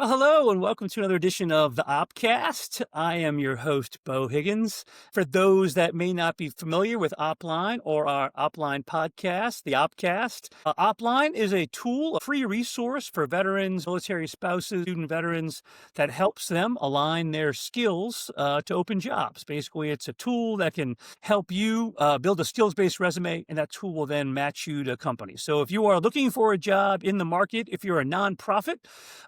Well, hello, and welcome to another edition of the Opcast. I am your host, Beau Higgins. For those that may not be familiar with Opline or our Opline podcast, the Opcast, Opline is a tool, a free resource for veterans, military spouses, student veterans that helps them align their skills to open jobs. Basically, it's a tool that can help you build a skills-based resume, and that tool will then match you to companies. So if you are looking for a job in the market, if you're a nonprofit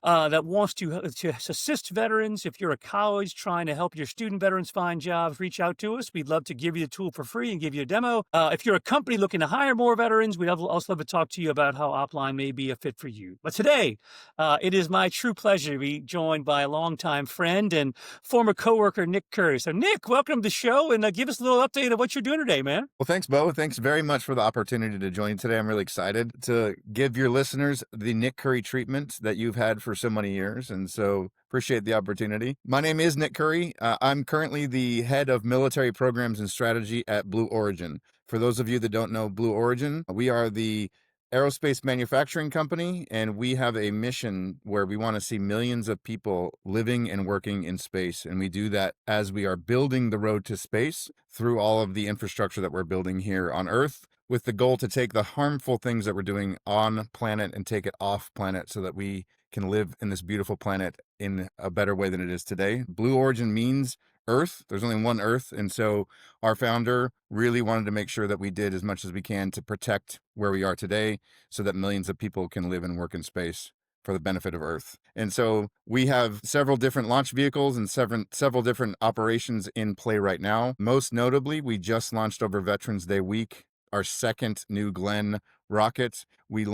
that wants to assist veterans, if you're a college trying to help your student veterans find jobs, reach out to us. We'd love to give you the tool for free and give you a demo. If you're a company looking to hire more veterans, we'd also love to talk to you about how Opline may be a fit for you. But today, it is my true pleasure to be joined by a longtime friend and former coworker, Nick Curry. So, Nick, welcome to the show, and give us a little update of what you're doing today, man. Well, thanks, Beau. Thanks very much for the opportunity to join today. I'm really excited to give your listeners the Nick Curry treatment that you've had for so many years, and so appreciate the opportunity. My name is Nick Curry. I'm currently the head of military programs and strategy at Blue Origin. For those of you that don't know Blue Origin, we are the aerospace manufacturing company, and we have a mission where we want to see millions of people living and working in space. And we do that as we are building the road to space through all of the infrastructure that we're building here on Earth, with the goal to take the harmful things that we're doing on planet and take it off planet so that we can live in this beautiful planet in a better way than it is today. Blue Origin means Earth. There's only one Earth. And so our founder really wanted to make sure that we did as much as we can to protect where we are today so that millions of people can live and work in space for the benefit of Earth. And so we have several different launch vehicles and several different operations in play right now. Most notably, we just launched over Veterans Day week our second New Glenn rocket. We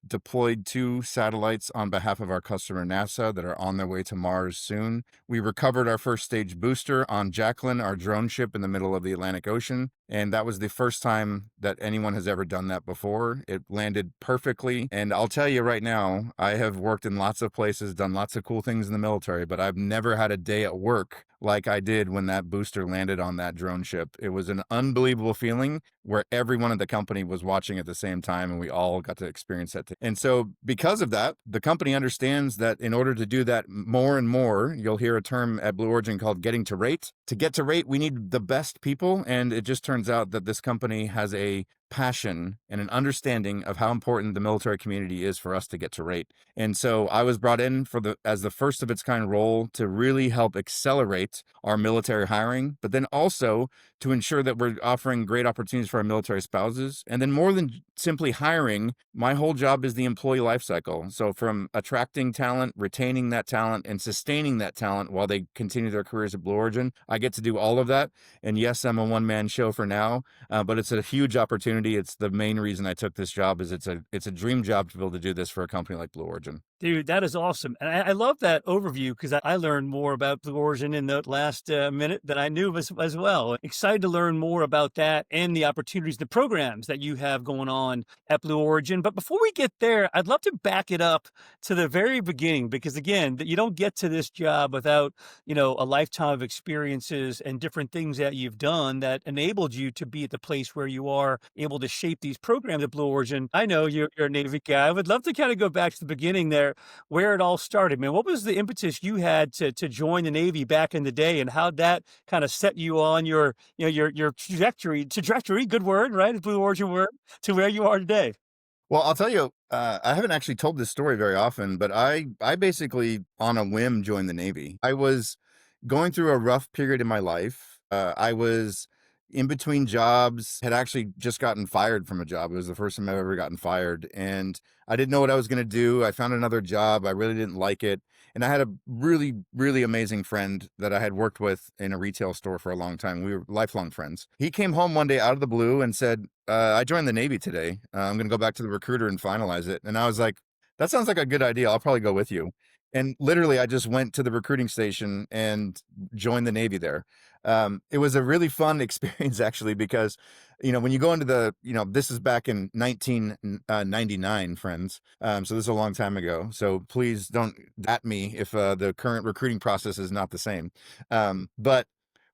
deployed 2 satellites on behalf of our customer NASA that are on their way to Mars soon. We recovered our first stage booster on Jacqueline, our drone ship in the middle of the Atlantic Ocean. And that was the first time that anyone has ever done that before. It landed perfectly. And I'll tell you right now, I have worked in lots of places, done lots of cool things in the military, but I've never had a day at work like I did when that booster landed on that drone ship. It was an unbelievable feeling where everyone at the company was watching at the same time, and we all got to experience that. And so because of that, the company understands that in order to do that more and more, you'll hear a term at Blue Origin called getting to rate. To get to rate, we need the best people. And it just turns out that this company has a passion and an understanding of how important the military community is for us to get to rate. And so I was brought in as the first of its kind role to really help accelerate our military hiring, but then also to ensure that we're offering great opportunities for our military spouses. And then more than simply hiring, my whole job is the employee life cycle. So from attracting talent, retaining that talent, and sustaining that talent while they continue their careers at Blue Origin, I get to do all of that. And yes, I'm a one-man show for now, but it's a huge opportunity. It's the main reason I took this job. Is it's a dream job to be able to do this for a company like Blue Origin. Dude, that is awesome. And I love that overview because I learned more about Blue Origin in the last minute than I knew as well. Excited to learn more about that and the opportunities, the programs that you have going on at Blue Origin. But before we get there, I'd love to back it up to the very beginning, because again, you don't get to this job without, a lifetime of experiences and different things that you've done that enabled you to be at the place where you are able to shape these programs at Blue Origin. I know you're a Navy guy. I would love to kind of go back to the beginning there, where it all started, man. What was the impetus you had to join the Navy back in the day, and how that kind of set you on your trajectory, good word, right? Blue Origin word, to where you are today? Well, I'll tell you, I haven't actually told this story very often, but I basically on a whim joined the Navy. I was going through a rough period in my life. I was in between jobs, had actually just gotten fired from a job. It was the first time I've ever gotten fired, and I didn't know what I was going to do. I found another job. I really didn't like it. And I had a really, really amazing friend that I had worked with in a retail store for a long time. We were lifelong friends. He came home one day out of the blue and said, I joined the Navy today. I'm going to go back to the recruiter and finalize it. And I was like, that sounds like a good idea. I'll probably go with you. And literally, I just went to the recruiting station and joined the Navy there. It was a really fun experience, actually, because, when you go into this is back in 1999, friends. So this is a long time ago. So please don't at me if the current recruiting process is not the same. But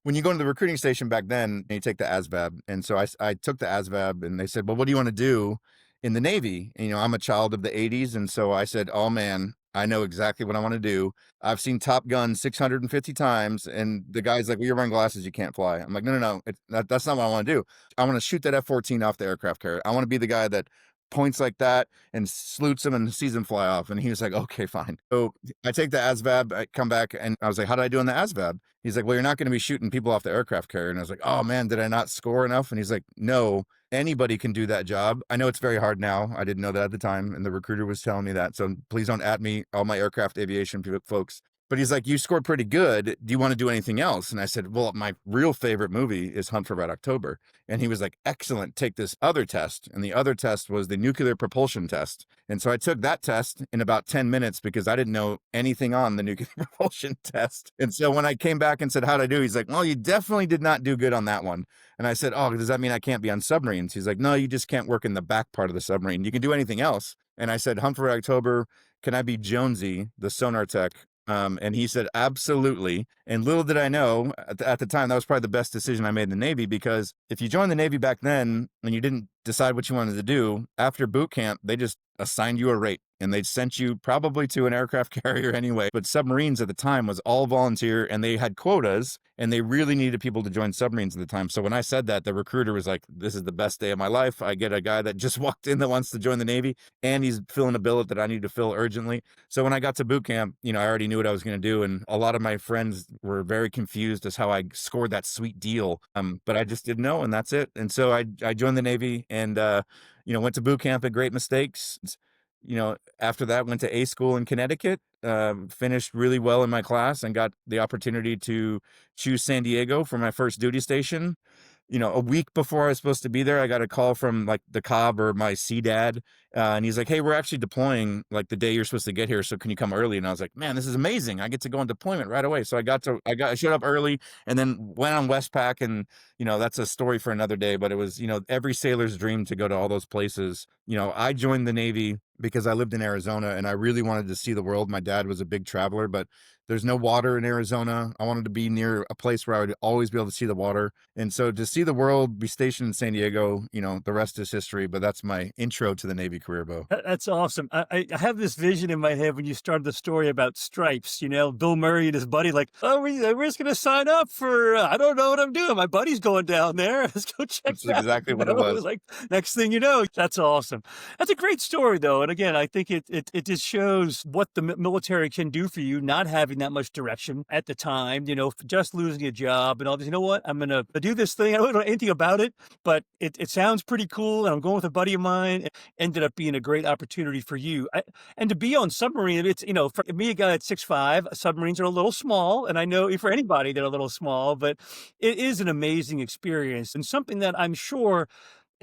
when you go into the recruiting station back then, you take the ASVAB. And so I took the ASVAB, and they said, well, what do you want to do in the Navy? And, I'm a child of the 80s. And so I said, oh man, I know exactly what I want to do. I've seen Top Gun 650 times, and the guy's like, well, you're wearing glasses, you can't fly. I'm like, no, no, no, that's not what I want to do. I want to shoot that F-14 off the aircraft carrier. I want to be the guy that points like that and salutes him and sees him fly off. And he was like, okay, fine. So I take the ASVAB, I come back, and I was like, how did I do on the ASVAB? He's like, well, you're not going to be shooting people off the aircraft carrier. And I was like, oh man, did I not score enough? And he's like, no, anybody can do that job. I know it's very hard now. I didn't know that at the time, and the recruiter was telling me that. So please don't at me, all my aircraft aviation folks. But he's like, you scored pretty good. Do you want to do anything else? And I said, well, my real favorite movie is Hunt for Red October. And he was like, excellent, take this other test. And the other test was the nuclear propulsion test. And so I took that test in about 10 minutes because I didn't know anything on the nuclear propulsion test. And so when I came back and said, how'd I do? He's like, well, you definitely did not do good on that one. And I said, oh, does that mean I can't be on submarines? He's like, no, you just can't work in the back part of the submarine. You can do anything else. And I said, Hunt for Red October, can I be Jonesy, the sonar tech? And he said, absolutely. And little did I know at the time, that was probably the best decision I made in the Navy, because if you joined the Navy back then and you didn't decide what you wanted to do, after boot camp, they just assigned you a rate and they sent you probably to an aircraft carrier anyway. But submarines at the time was all volunteer, and they had quotas, and they really needed people to join submarines at the time. So when I said that, the recruiter was like, this is the best day of my life. I get a guy that just walked in that wants to join the Navy, and he's filling a billet that I need to fill urgently. So when I got to boot camp, I already knew what I was going to do. And a lot of my friends were very confused as how I scored that sweet deal. But I just didn't know, and that's it. And so I joined the Navy, and, went to boot camp at Great Mistakes. After that, went to A school in Connecticut, finished really well in my class, and got the opportunity to choose San Diego for my first duty station. A week before I was supposed to be there, I got a call from like the COB or my CDAD, and he's like, hey, we're actually deploying like the day you're supposed to get here, so can you come early? And I was like, man, this is amazing. I get to go on deployment right away. So I showed up early, and then went on Westpac, and that's a story for another day, but it was every sailor's dream to go to all those places. I joined the Navy because I lived in Arizona and I really wanted to see the world. My dad was a big traveler, but there's no water in Arizona. I wanted to be near a place where I would always be able to see the water. And so to see the world, be stationed in San Diego, the rest is history. But that's my intro to the Navy career, Beau. That's awesome. I have this vision in my head when you started the story about stripes, Bill Murray and his buddy, like, oh, we're just going to sign up for, I don't know what I'm doing. My buddy's going down there. Let's go check That's it out. exactly what it was. Like, next thing you know, that's awesome. That's a great story, though. And again, I think it just shows what the military can do for you, not having that much direction at the time, just losing a job and all this. You know what? I'm going to do this thing. I don't know anything about it, but it sounds pretty cool. And I'm going with a buddy of mine. It ended up being a great opportunity for you. And to be on submarine, it's, for me, a guy at 6'5", submarines are a little small. And I know for anybody, they're a little small, but it is an amazing experience and something that I'm sure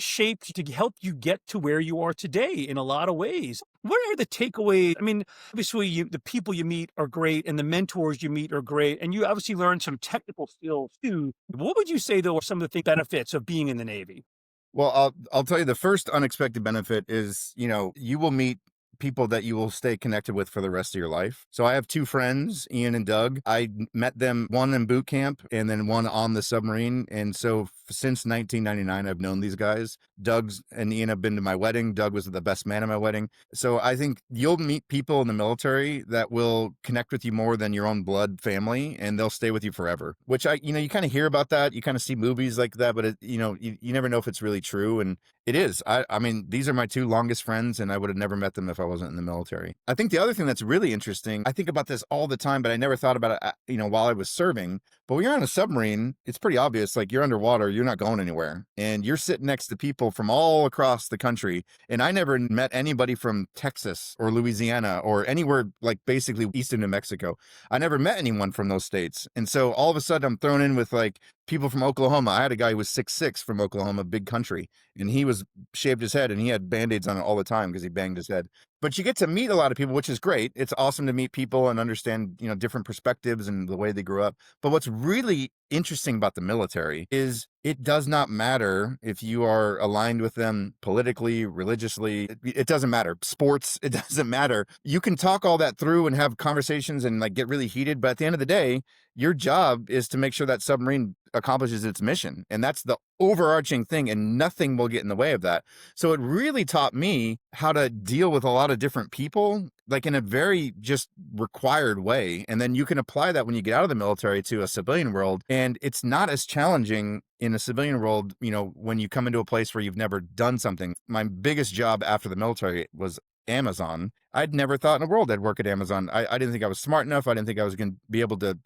shaped to help you get to where you are today in a lot of ways. What are the takeaways? I mean, obviously, the people you meet are great and the mentors you meet are great. And you obviously learn some technical skills too. What would you say, though, are some of the benefits of being in the Navy? Well, I'll tell you, the first unexpected benefit is, you will meet people that you will stay connected with for the rest of your life. So I have two friends, Ian and Doug. I met them, one in boot camp and then one on the submarine. And so since 1999, I've known these guys. Doug's and Ian have been to my wedding. Doug was the best man at my wedding. So I think you'll meet people in the military that will connect with you more than your own blood family, and they'll stay with you forever, which you kind of hear about that. You kind of see movies like that, but you never know if it's really true. And it is. I mean, these are my two longest friends, and I would have never met them if I wasn't in the military. I think the other thing that's really interesting, I think about this all the time, but I never thought about it, while I was serving. But when you're on a submarine, it's pretty obvious, like you're underwater, you're not going anywhere. And you're sitting next to people from all across the country. And I never met anybody from Texas or Louisiana or anywhere like basically east of New Mexico. I never met anyone from those states. And so all of a sudden I'm thrown in with like people from Oklahoma. I had a guy who was 6'6" from Oklahoma, big country, and he was shaved his head and he had Band-Aids on it all the time because he banged his head. But you get to meet a lot of people, which is great. It's awesome to meet people and understand, different perspectives and the way they grew up. But what's really interesting about the military is it does not matter if you are aligned with them politically, religiously. It doesn't matter. Sports, it doesn't matter. You can talk all that through and have conversations and like get really heated. But at the end of the day, your job is to make sure that submarine accomplishes its mission. And that's the overarching thing, and nothing will get in the way of that. So it really taught me how to deal with a lot of different people, like in a very just required way. And then you can apply that when you get out of the military to a civilian world. And it's not as challenging in a civilian world, when you come into a place where you've never done something. My biggest job after the military was Amazon. I'd never thought in the world I'd work at Amazon. I didn't think I was smart enough. I didn't think I was going to be able to,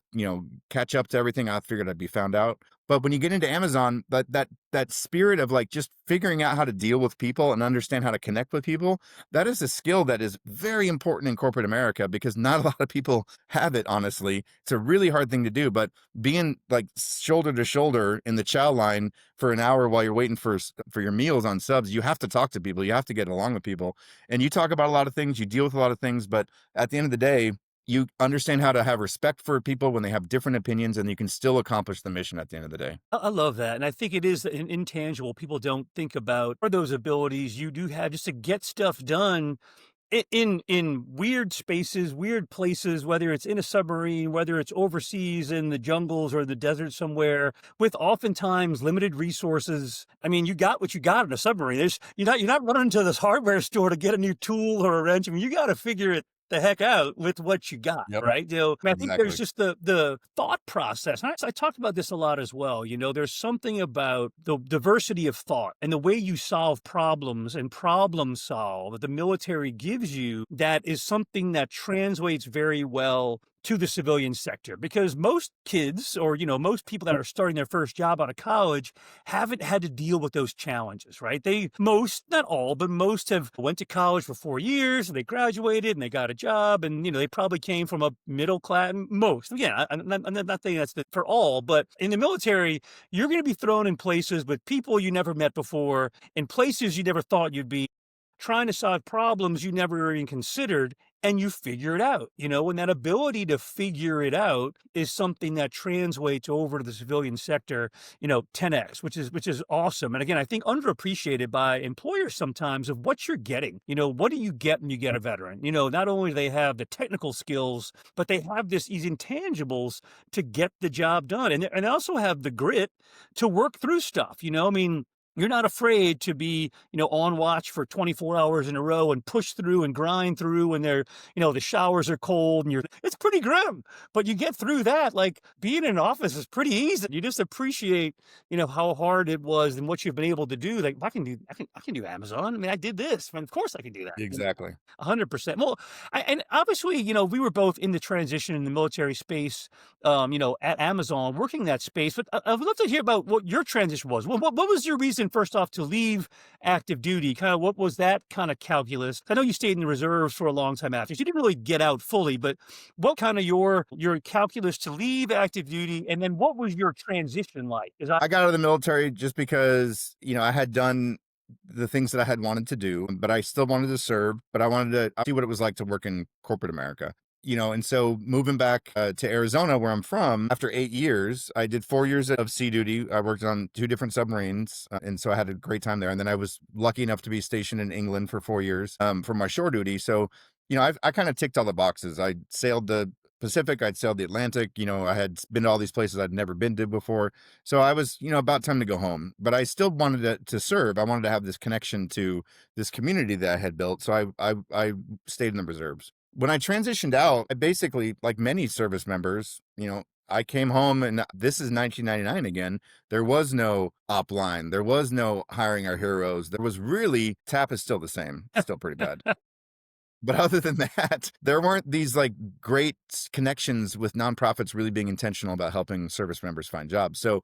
catch up to everything. I figured I'd be found out. But when you get into Amazon, that spirit of like just figuring out how to deal with people and understand how to connect with people, that is a skill that is very important in corporate America, because not a lot of people have it, honestly. It's a really hard thing to do, but being like shoulder to shoulder in the chow line for an hour while you're waiting for your meals on subs, you have to talk to people. You have to get along with people, and you talk about a lot of things, you deal with a lot of things, but at the end of the day, you understand how to have respect for people when they have different opinions, and you can still accomplish the mission at the end of the day. I love that. And I think it is an intangible people don't think about, are those abilities you do have just to get stuff done in weird spaces, weird places, whether it's in a submarine, whether it's overseas in the jungles or the desert somewhere, with oftentimes limited resources. I mean, you got what you got in a submarine. You're not running to this hardware store to get a new tool or a wrench. I mean, you got to figure it the heck out with what you got, Yep. right? I think there's Exactly. just the thought process. And I talked about this a lot as well. There's something about the diversity of thought and the way you solve problems and problem solve that the military gives you, that is something that translates very well to the civilian sector, because most kids, or most people that are starting their first job out of college, haven't had to deal with those challenges, right? Most, not all, but most have went to college for 4 years, and they graduated and they got a job, and they probably came from a middle class. Most, again, I'm not saying that's for all, but in the military, you're going to be thrown in places with people you never met before, in places you never thought you'd be, trying to solve problems you never even considered, and you figure it out, and that ability to figure it out is something that translates over to the civilian sector, 10x, which is awesome. And again, I think underappreciated by employers sometimes, of what you're getting. What do you get when you get a veteran? Not only do they have the technical skills, but they have these intangibles to get the job done. And they also have the grit to work through stuff, I mean, you're not afraid to be, on watch for 24 hours in a row and push through and grind through, and the showers are cold, and it's pretty grim, but you get through that. Like, being in an office is pretty easy. You just appreciate, how hard it was and what you've been able to do. Like, I can do Amazon. I mean, I did this. I mean, of course I can do that. Exactly. 100%. Well, and obviously, we were both in the transition in the military space, at Amazon, working that space. But I would love to hear about what your transition was. What was your reason, first off, to leave active duty? Kind of what was that kind of calculus? I know you stayed in the reserves for a long time after, so you didn't really get out fully, but what kind of your calculus to leave active duty, and then what was your transition like? I got out of the military just because, I had done the things that I had wanted to do, but I still wanted to serve, but I wanted to see what it was like to work in corporate America. And so moving back to Arizona, where I'm from, after 8 years, I did 4 years of sea duty. I worked on 2 different submarines, and so I had a great time there. And then I was lucky enough to be stationed in England for 4 years for my shore duty. So, I kind of ticked all the boxes. I sailed the Pacific, I'd sailed the Atlantic. I had been to all these places I'd never been to before. So I was, about time to go home. But I still wanted to serve. I wanted to have this connection to this community that I had built. So I stayed in the reserves. When I transitioned out, I basically, like many service members, I came home, and this is 1999 again. There was no op line. There was no hiring our heroes. There was really, TAP is still the same, still pretty bad. But other than that, there weren't these like great connections with nonprofits really being intentional about helping service members find jobs. So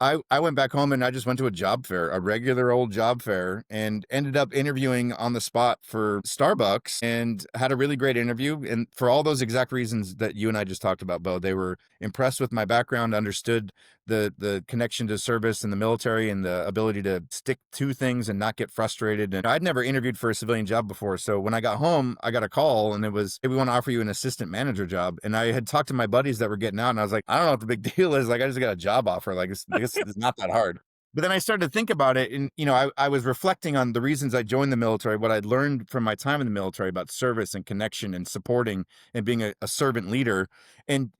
I went back home and I just went to a job fair, a regular old job fair, and ended up interviewing on the spot for Starbucks, and had a really great interview. And for all those exact reasons that you and I just talked about, Beau, they were impressed with my background, understood the connection to service and the military, and the ability to stick to things and not get frustrated. And I'd never interviewed for a civilian job before. So when I got home, I got a call, and it was, hey, we want to offer you an assistant manager job. And I had talked to my buddies that were getting out, and I was like, I don't know what the big deal is. Like, I just got a job offer. Like, it's not that hard. But then I started to think about it, and I was reflecting on the reasons I joined the military, what I'd learned from my time in the military about service and connection and supporting and being a servant leader. And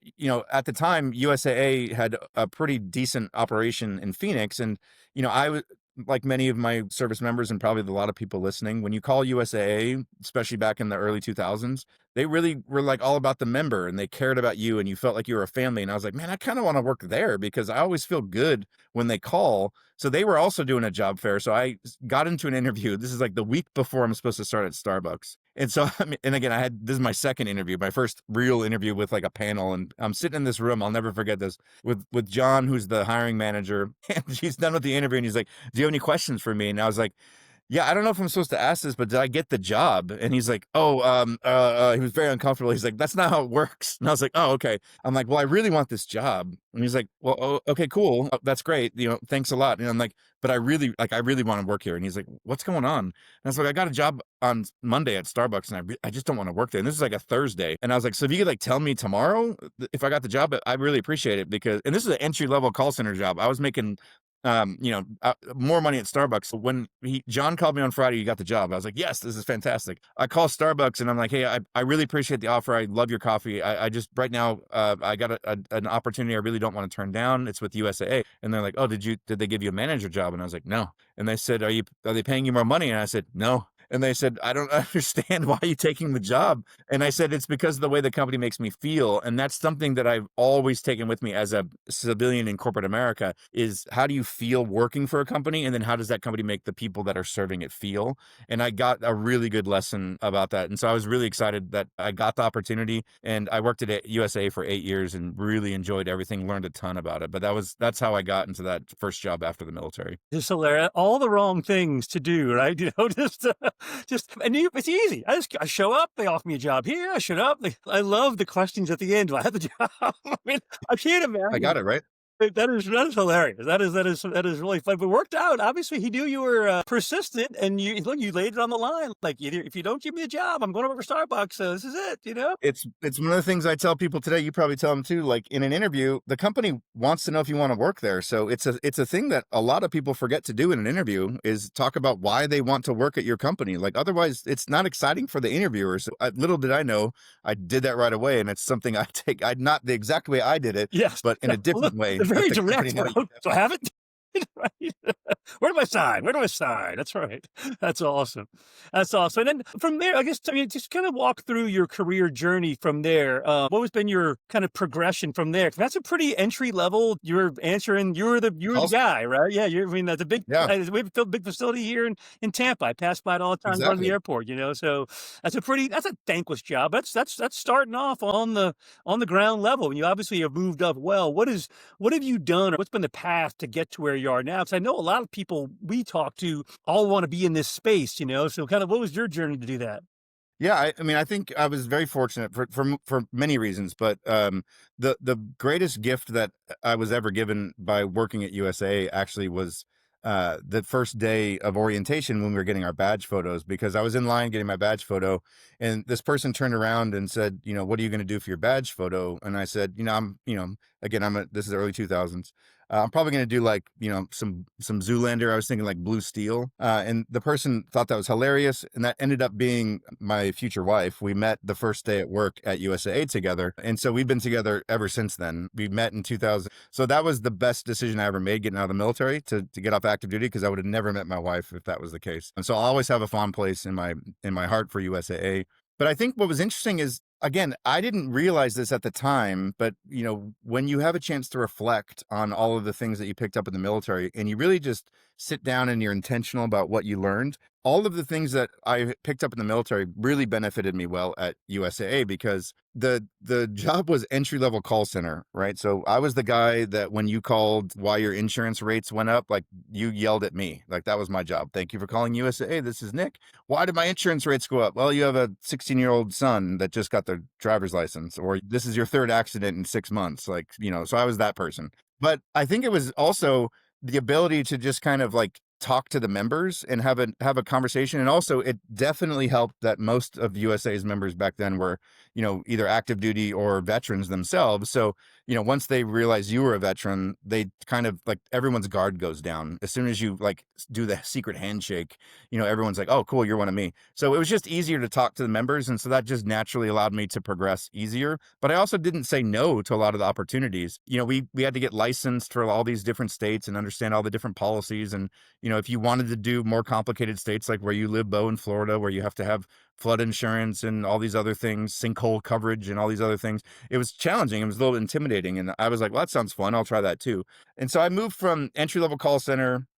at the time, USAA had a pretty decent operation in Phoenix, and I was like many of my service members and probably a lot of people listening. When you call USAA, especially back in the early 2000s, they really were like all about the member, and they cared about you, and you felt like you were a family. And I was like, man, I kind of want to work there because I always feel good when they call. So they were also doing a job fair. So I got into an interview. This is like the week before I'm supposed to start at Starbucks. And so, I mean, and again, this is my second interview, my first real interview with like a panel. And I'm sitting in this room. I'll never forget this with John, who's the hiring manager. And he's done with the interview. And he's like, do you have any questions for me? And I was like, yeah, I don't know if I'm supposed to ask this, but did I get the job? And he's like, oh, he was very uncomfortable. He's like, that's not how it works. And I was like, oh, okay. I'm like, well, I really want this job. And he's like, well, oh, okay, cool. Oh, that's great. Thanks a lot. And I'm like, but I really want to work here. And he's like, what's going on? And I was like, I got a job on Monday at Starbucks, and I just don't want to work there. And this is like a Thursday. And I was like, so if you could like tell me tomorrow if I got the job, I really appreciate it, because, and this is an entry level call center job. I was making more money at Starbucks. So when John called me on Friday, you got the job, I was like, yes, this is fantastic. I call Starbucks and I'm like, hey, I really appreciate the offer. I love your coffee. I just right now, I got an opportunity I really don't want to turn down. It's with USAA. And they're like, oh, did they give you a manager job? And I was like, no. And they said, are they paying you more money? And I said, no. And they said, I don't understand, why are you taking the job? And I said, it's because of the way the company makes me feel. And that's something that I've always taken with me as a civilian in corporate America, is how do you feel working for a company? And then how does that company make the people that are serving it feel? And I got a really good lesson about that. And so I was really excited that I got the opportunity, and I worked at USA for 8 years and really enjoyed everything, learned a ton about it. But that's how I got into that first job after the military. Just hilarious. All the wrong things to do, right? It's easy. I show up. They offer me a job here. I showed up. I love the questions at the end. Do I have the job? I mean, I can't imagine. I got it right. That is hilarious. That is really fun. But it worked out. Obviously, he knew you were persistent, and you laid it on the line. Like, either if you don't give me a job, I'm going over to Starbucks. So this is it. It's one of the things I tell people today. You probably tell them too. Like in an interview, the company wants to know if you want to work there. So it's a thing that a lot of people forget to do in an interview, is talk about why they want to work at your company. Like otherwise, it's not exciting for the interviewers. Little did I know, I did that right away, and it's something I take. Not the exact way I did it, Yes, but in a different way. Very direct. So I have it. Right. Where do I sign? Where do I sign? That's right. That's awesome. That's awesome. And then from there, I guess, just kind of walk through your career journey from there. What has been your kind of progression from there? 'Cause that's a pretty entry level. You're the guy, right? Yeah. I mean, that's a big, Yeah. we have a big facility here in Tampa. I pass by it all the time going to the airport, so that's a thankless job. That's starting off on the ground level. And you obviously have moved up well. What have you done, or what's been the path to get to where you are now? Because I know a lot of people we talk to all want to be in this space, so kind of what was your journey to do that? Yeah, I mean, I think I was very fortunate for many reasons, but the greatest gift that I was ever given by working at USA actually was the first day of orientation when we were getting our badge photos, because I was in line getting my badge photo, and this person turned around and said, what are you going to do for your badge photo? And I said, this is the early 2000s. I'm probably going to do like, some Zoolander. I was thinking like blue steel. And the person thought that was hilarious. And that ended up being my future wife. We met the first day at work at USAA together. And so we've been together ever since then. We met in 2000. So that was the best decision I ever made, getting out of the military to get off active duty, because I would have never met my wife if that was the case. And so I'll always have a fond place in my heart for USAA. But I think what was interesting is, again, I didn't realize this at the time, but when you have a chance to reflect on all of the things that you picked up in the military, and you really just sit down and you're intentional about what you learned, all of the things that I picked up in the military really benefited me well at USAA, because the job was entry-level call center, right? So I was the guy that when you called why your insurance rates went up, like you yelled at me. Like that was my job. Thank you for calling USAA. This is Nick. Why did my insurance rates go up? Well, you have a 16-year-old son that just got their driver's license, or this is your third accident in 6 months. So I was that person. But I think it was also the ability to just kind of like talk to the members and have a conversation. And also, it definitely helped that most of USA's members back then were, either active duty or veterans themselves. So, once they realize you were a veteran, they kind of like everyone's guard goes down. As soon as you like do the secret handshake, everyone's like, oh, cool, you're one of me. So it was just easier to talk to the members. And so that just naturally allowed me to progress easier. But I also didn't say no to a lot of the opportunities. We had to get licensed for all these different states and understand all the different policies. And, if you wanted to do more complicated states like where you live, Beau, in Florida, where you have to have flood insurance and all these other things, sinkhole coverage and all these other things, it was challenging. It was a little intimidating. And I was like, well, that sounds fun. I'll try that too. And so I moved from entry-level call center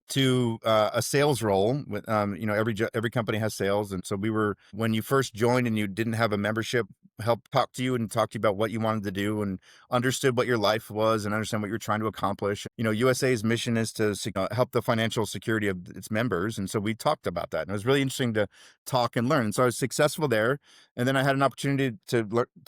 to a sales role with every company has sales. And so when you first joined and you didn't have a membership, help talk to you and talk to you about what you wanted to do and understood what your life was and understand what you're trying to accomplish. USA's mission is to help the financial security of its members. And so we talked about that, and it was really interesting to talk and learn. And so I was successful there. And then I had an opportunity to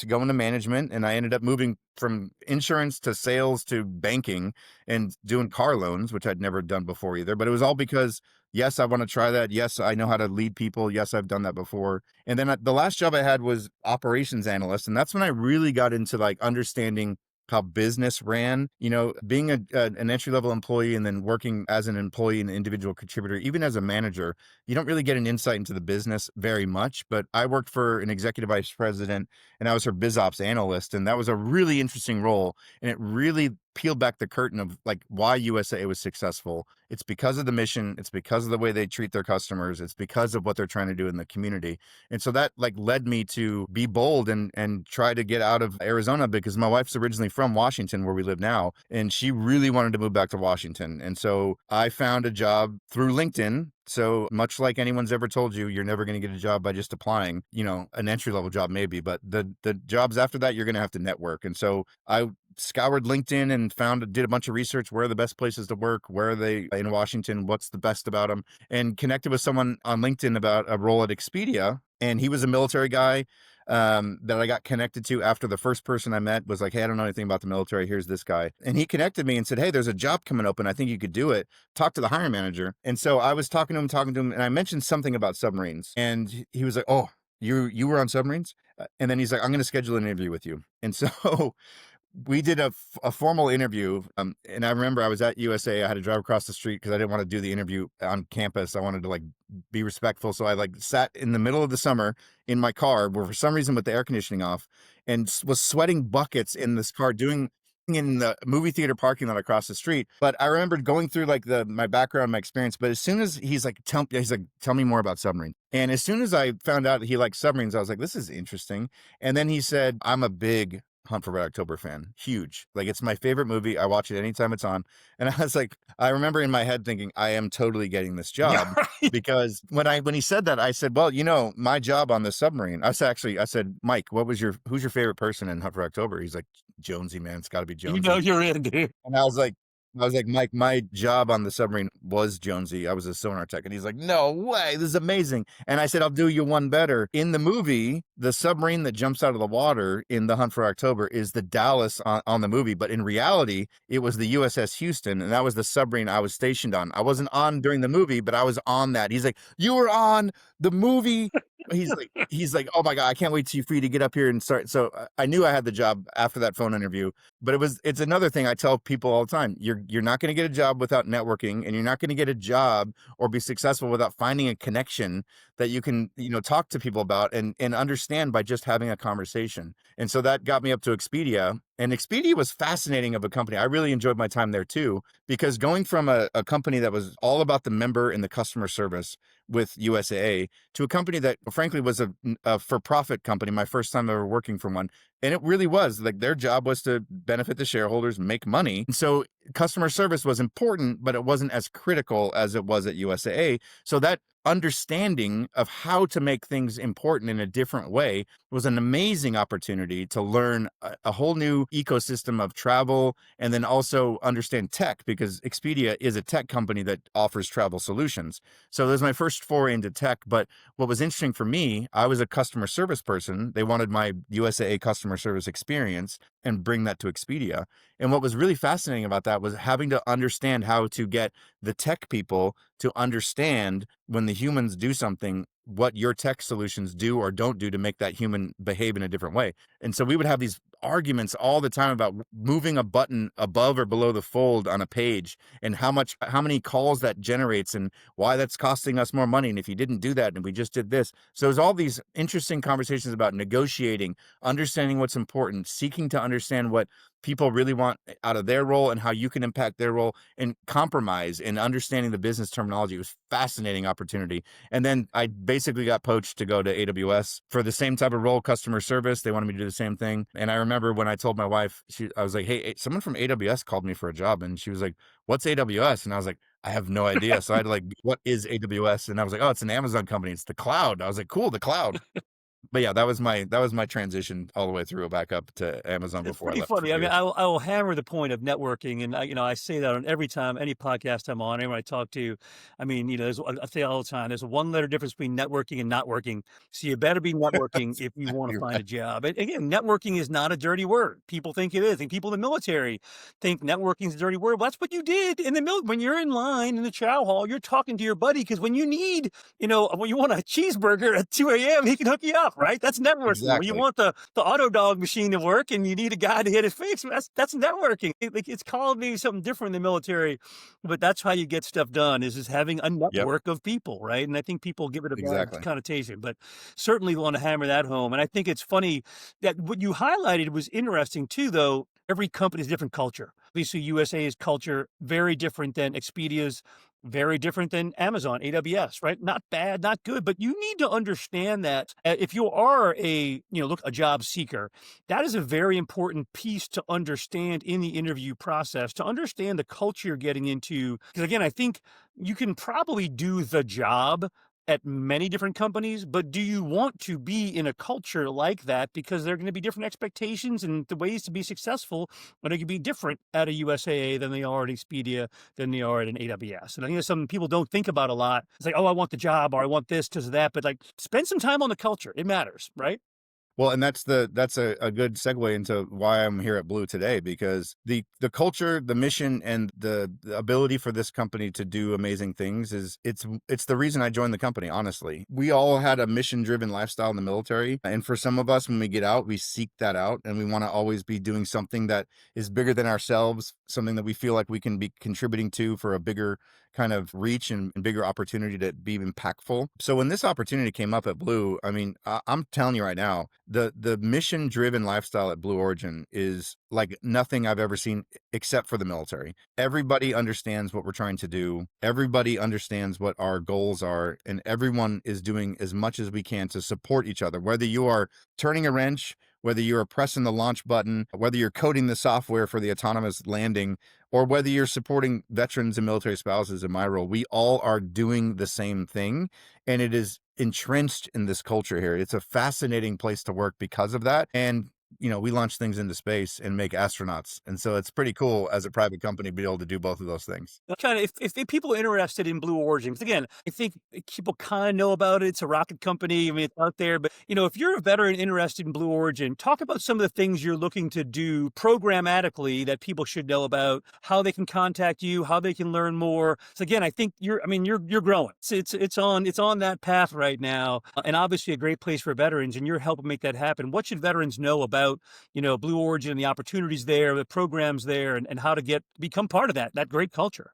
go into management, and I ended up moving from insurance to sales to banking and doing car loans, which I'd never done before either. But it was all because, yes, I want to try that. Yes, I know how to lead people. Yes, I've done that before. And then the last job I had was operations analyst. And that's when I really got into like understanding how business ran, being an entry-level employee and then working as an employee and individual contributor, even as a manager, you don't really get an insight into the business very much. But I worked for an executive vice president and I was her biz ops analyst. And that was a really interesting role. And it really peeled back the curtain of like why USA was successful. It's because of the mission. It's because of the way they treat their customers. It's because of what they're trying to do in the community. And so that like led me to be bold and try to get out of Arizona, because my wife's originally from Washington, where we live now, and she really wanted to move back to Washington. And so I found a job through LinkedIn. So much like anyone's ever told you, you're never going to get a job by just applying, an entry-level job maybe, but the jobs after that, you're going to have to network. And so I scoured LinkedIn and did a bunch of research. Where are the best places to work? Where are they in Washington? What's the best about them? And connected with someone on LinkedIn about a role at Expedia. And he was a military guy that I got connected to after the first person I met was like, hey, I don't know anything about the military. Here's this guy. And he connected me and said, hey, there's a job coming open. I think you could do it. Talk to the hiring manager. And so I was talking to him, and I mentioned something about submarines. And he was like, oh, you were on submarines? And then he's like, I'm going to schedule an interview with you. And so we did a formal interview. And I remember I was at USA. I had to drive across the street because I didn't want to do the interview on campus. I wanted to like be respectful. So I like sat in the middle of the summer in my car, where for some reason with the air conditioning off, and was sweating buckets in this car doing in the movie theater parking lot across the street. But I remembered going through like my background, my experience. But as soon as he's like, tell me more about submarine. And as soon as I found out he liked submarines, I was like, this is interesting. And then he said, I'm a big Hunt for Red October fan. Huge. Like, it's my favorite movie. I watch it anytime it's on. And I was like, I remember in my head thinking, I am totally getting this job. Right. Because when he said that, I said, well, my job on the submarine, I said, Mike, who's your favorite person in Hunt for October? He's like, Jonesy, man. It's got to be Jonesy. You're in, dude. And I was like, Mike, my job on the submarine was Jonesy. I was a sonar tech. And he's like, no way, this is amazing. And I said, I'll do you one better. In the movie, the submarine that jumps out of the water in The Hunt for October is the Dallas on the movie. But in reality, it was the USS Houston. And that was the submarine I was stationed on. I wasn't on during the movie, but I was on that. He's like, you were on the movie. He's like, oh my God, I can't wait for you to get up here and start. So I knew I had the job after that phone interview. But it's another thing I tell people all the time. You're not going to get a job without networking, and you're not going to get a job or be successful without finding a connection that you can, talk to people about and understand by just having a conversation. And so that got me up to Expedia. And Expedia was fascinating of a company. I really enjoyed my time there too, because going from a company that was all about the member and the customer service with USAA to a company that frankly was a for-profit company, my first time ever working for one. And it really was like their job was to benefit the shareholders, make money. And so customer service was important, but it wasn't as critical as it was at USAA. So that understanding of how to make things important in a different way was an amazing opportunity to learn a whole new ecosystem of travel, and then also understand tech, because Expedia is a tech company that offers travel solutions. So that was my first foray into tech. But what was interesting for me, I was a customer service person. They wanted my USAA customer service experience and bring that to Expedia. And what was really fascinating about that was having to understand how to get the tech people to understand when the humans do something, what your tech solutions do or don't do to make that human behave in a different way. And so we would have these arguments all the time about moving a button above or below the fold on a page and how many calls that generates and why that's costing us more money. And if you didn't do that and we just did this. So there's all these interesting conversations about negotiating, understanding what's important, seeking to understand what people really want out of their role and how you can impact their role, and compromise and understanding the business terminology. It was fascinating opportunity. And then I basically got poached to go to AWS for the same type of role, customer service. They wanted me to do the same thing. And I remember when I told my wife, I was like, hey, someone from AWS called me for a job. And she was like, what's AWS? And I was like, I have no idea. So I had to like, what is AWS? And I was like, oh, it's an Amazon company. It's the cloud. I was like, cool, the cloud. But yeah, that was my transition all the way through back up to Amazon It's before I pretty left for funny. I mean, years. I will hammer the point of networking, and I say that on every time, any podcast I'm on, anyone I talk to. I mean, I say all the time, there's a one-letter difference between networking and not working. So you better be networking That's if you want to exactly find right. a job. And again, networking is not a dirty word. People think it is, and people in the military think networking is a dirty word. Well, that's what you did in the military. When you're in line in the chow hall, you're talking to your buddy because when you need, when you want a cheeseburger at 2 a.m., he can hook you up, right? That's networking. When you Exactly. want the auto dog machine to work and you need a guy to hit his face, that's networking. It's called maybe something different in the military, but that's how you get stuff done is just having a Yep. network of people, right? And I think people give it a bad Exactly. connotation, but certainly want to hammer that home. And I think it's funny that what you highlighted was interesting too, though. Every company is different culture. Obviously, USA's culture very different than Expedia's, very different than Amazon, AWS, right? Not bad, not good, but you need to understand that if you are a job seeker, that is a very important piece to understand in the interview process, to understand the culture you're getting into. Because again, I think you can probably do the job at many different companies, but do you want to be in a culture like that? Because there are going to be different expectations and the ways to be successful are going to be different at a USAA than they are at Expedia, than they are at an AWS. And I think that's something people don't think about a lot. It's like, oh, I want the job or I want this because of that. But like, spend some time on the culture. It matters, right? Well, and that's a good segue into why I'm here at Blue today, because the culture, the mission, and the ability for this company to do amazing things it's the reason I joined the company. Honestly, we all had a mission driven lifestyle in the military, and for some of us, when we get out, we seek that out, and we want to always be doing something that is bigger than ourselves, something that we feel like we can be contributing to for a bigger kind of reach and bigger opportunity to be impactful. So when this opportunity came up at Blue, I mean, I'm telling you right now, the mission driven lifestyle at Blue Origin is like nothing I've ever seen except for the military. Everybody understands what we're trying to do. Everybody understands what our goals are, and everyone is doing as much as we can to support each other. Whether you are turning a wrench, whether you're pressing the launch button, whether you're coding the software for the autonomous landing, or whether you're supporting veterans and military spouses in my role, we all are doing the same thing. And it is entrenched in this culture here. It's a fascinating place to work because of that. And, we launch things into space and make astronauts. And so it's pretty cool as a private company to be able to do both of those things. Kind of, if people are interested in Blue Origin, 'cause again, I think people kind of know about it. It's a rocket company. I mean, it's out there. But if you're a veteran interested in Blue Origin, talk about some of the things you're looking to do programmatically that people should know about, how they can contact you, how they can learn more. So again, I think you're growing. It's on that path right now, and obviously a great place for veterans, and you're helping make that happen. What should veterans know about Blue Origin and the opportunities there, the programs there, and how to become part of that great culture?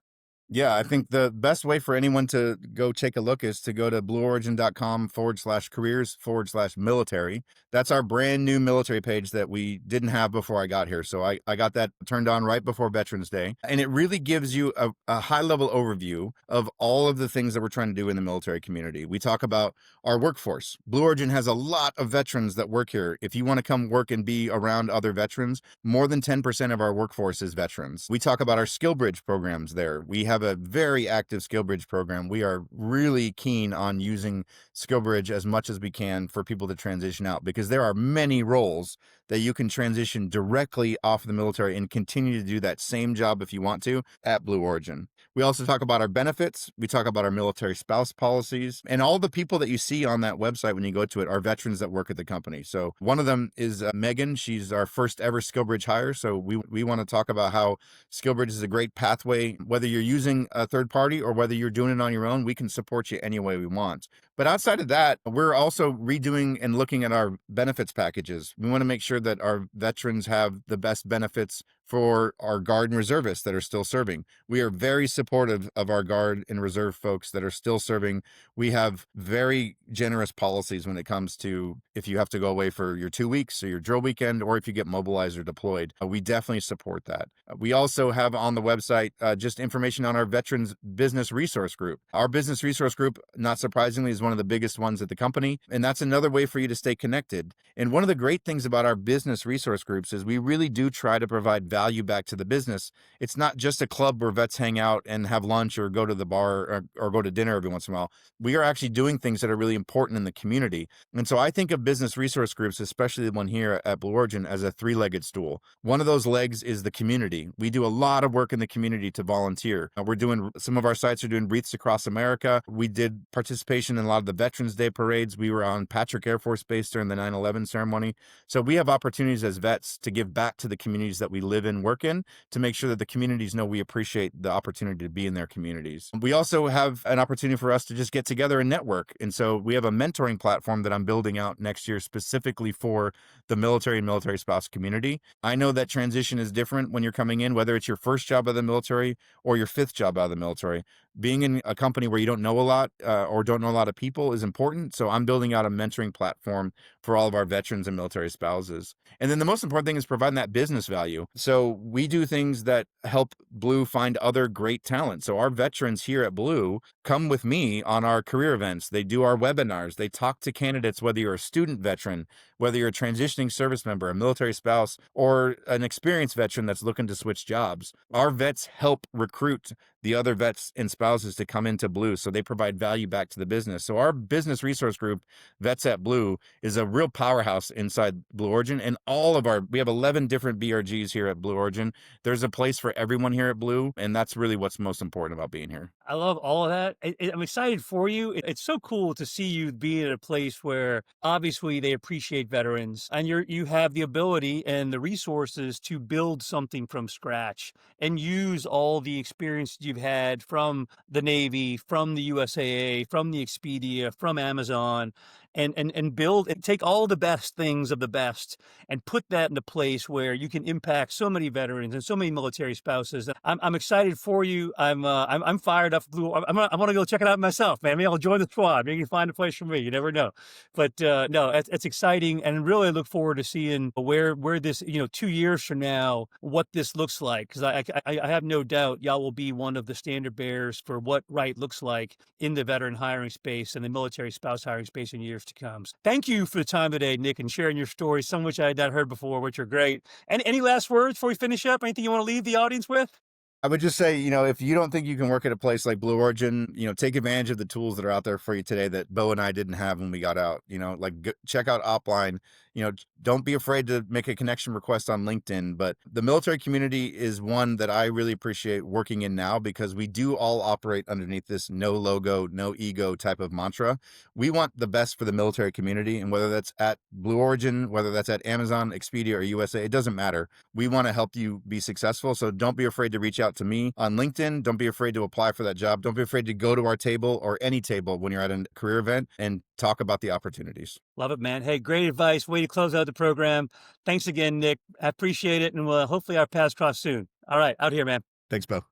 Yeah, I think the best way for anyone to go take a look is to go to blueorigin.com/careers/military. That's our brand new military page that we didn't have before I got here. So I got that turned on right before Veterans Day. And it really gives you a high level overview of all of the things that we're trying to do in the military community. We talk about our workforce. Blue Origin has a lot of veterans that work here. If you want to come work and be around other veterans, more than 10% of our workforce is veterans. We talk about our skill bridge programs there. We have have a very active SkillBridge program. We are really keen on using SkillBridge as much as we can for people to transition out, because there are many roles that you can transition directly off of the military and continue to do that same job if you want to at Blue Origin. We also talk about our benefits. We talk about our military spouse policies, and all the people that you see on that website when you go to it are veterans that work at the company. So one of them is Megan. She's our first ever SkillBridge hire. So we want to talk about how SkillBridge is a great pathway. Whether you're using a third party or whether you're doing it on your own, we can support you any way we want. But outside of that, we're also redoing and looking at our benefits packages. We want to make sure that our veterans have the best benefits for our Guard and reservists that are still serving. We are very supportive of our Guard and Reserve folks that are still serving. We have very generous policies when it comes to if you have to go away for your 2 weeks or your drill weekend, or if you get mobilized or deployed. We definitely support that. We also have on the website just information on our Veterans Business Resource Group. Our Business Resource Group, not surprisingly, is one of the biggest ones at the company, and that's another way for you to stay connected. And one of the great things about our business resource groups is we really do try to provide value back to the business. It's not just a club where vets hang out and have lunch or go to the bar or go to dinner every once in a while. We are actually doing things that are really important in the community. And so I think of business resource groups, especially the one here at Blue Origin, as a three-legged stool. One of those legs is the community. We do a lot of work in the community to volunteer. Some of our sites are doing Wreaths Across America. We did participation in a lot of the Veterans Day parades. We were on Patrick Air Force Base during the 9/11 ceremony. So we have opportunities as vets to give back to the communities that we live in, work in, to make sure that the communities know we appreciate the opportunity to be in their communities. We also have an opportunity for us to just get together and network. And so we have a mentoring platform that I'm building out next year specifically for the military and military spouse community. I know that transition is different when you're coming in, whether it's your first job out of the military or your fifth job out of the military. Being in a company where you don't know a lot or don't know a lot of people is important. So I'm building out a mentoring platform for all of our veterans and military spouses. And then the most important thing is providing that business value. So we do things that help Blue find other great talent. So our veterans here at Blue come with me on our career events. They do our webinars. They talk to candidates, whether you're a student veteran, whether you're a transitioning service member, a military spouse, or an experienced veteran that's looking to switch jobs. Our vets help recruit the other vets and spouses to come into Blue, so they provide value back to the business. So our business resource group, Vets at Blue, is a real powerhouse inside Blue Origin, and we have 11 different BRGs here at Blue Origin. There's a place for everyone here at Blue, and that's really what's most important about being here. I love all of that. I'm excited for you. It's so cool to see you be at a place where obviously they appreciate veterans, and you have the ability and the resources to build something from scratch and use all the experience you've had from the Navy, from the USAA, from the Expedia, from Amazon, and build and take all the best things of the best and put that in a place where you can impact so many veterans and so many military spouses. I'm excited for you. I'm fired up. I want to go check it out myself, man. Maybe I'll join the squad. Maybe you can find a place for me. You never know. But no, it's exciting, and really look forward to seeing where this 2 years from now what this looks like, because I have no doubt y'all will be one of the standard bearers for what right looks like in the veteran hiring space and the military spouse hiring space in years to come. Thank you for the time today, Nick, and sharing your stories, some of which I had not heard before, which are great. And any last words before we finish up? Anything you want to leave the audience with? I would just say, if you don't think you can work at a place like Blue Origin, take advantage of the tools that are out there for you today that Beau and I didn't have when we got out. Check out Opline. Don't be afraid to make a connection request on LinkedIn. But the military community is one that I really appreciate working in now, because we do all operate underneath this no logo, no ego type of mantra. We want the best for the military community, and whether that's at Blue Origin, whether that's at Amazon, Expedia, or USA, it doesn't matter. We want to help you be successful. So don't be afraid to reach out to me on LinkedIn. Don't be afraid to apply for that job. Don't be afraid to go to our table or any table when you're at a career event and talk about the opportunities. Love it, man. Hey, great advice. Way to close out the program. Thanks again, Nick. I appreciate it. And hopefully our paths cross soon. All right. Out here, man. Thanks, Beau.